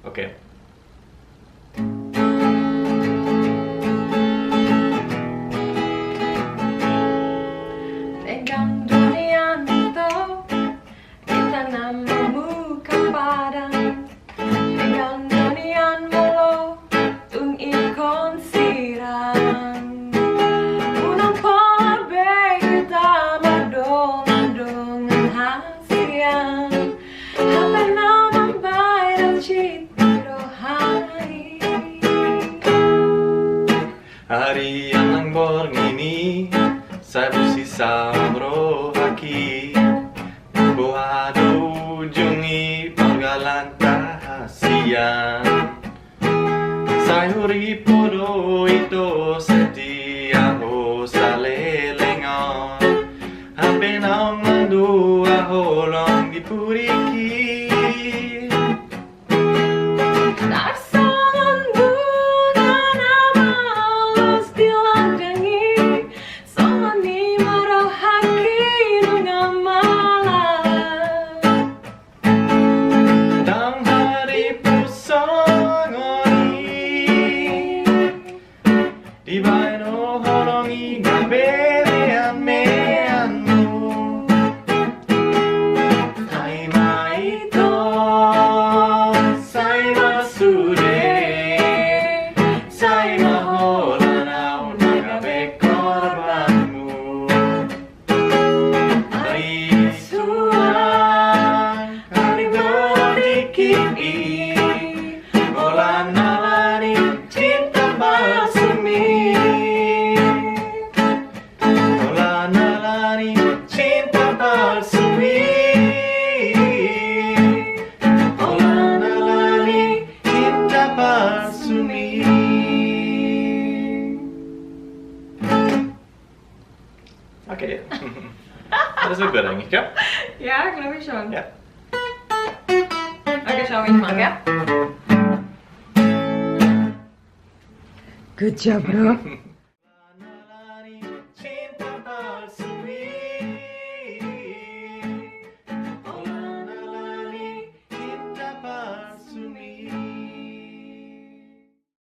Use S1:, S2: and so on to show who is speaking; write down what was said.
S1: Oke.
S2: Pegang durian itu, kita namamu kepadang. Pegang durian mulu, tung ikon sirang. Unang pola kita madong hasian. Hapa naman bayang citro hari.
S1: Hari yang borngini saya bersisa rohaki Buado ujungi panggalan tahasian Sayuri podo itu setia ho salelengon Hape naong mandua holong dipuriki
S2: Darsangan bunga namalos diladangi Solani marohaki nungamalan
S1: Dang hari pusongoni Di baino holongi gaberean meanmu Sai maito Sai masude Sai maholanau nagabe korbanmu Hari suan Hari berdikini Olah nalani cinta basumi Olah nalani cinta basumi Olah nalani cinta basumi Oke. Dat is ook wel, denk ik, ja?
S2: Ja, glaube ich schon.
S1: Ja.
S2: Okay, schau mich mal, gell? Good job, bro.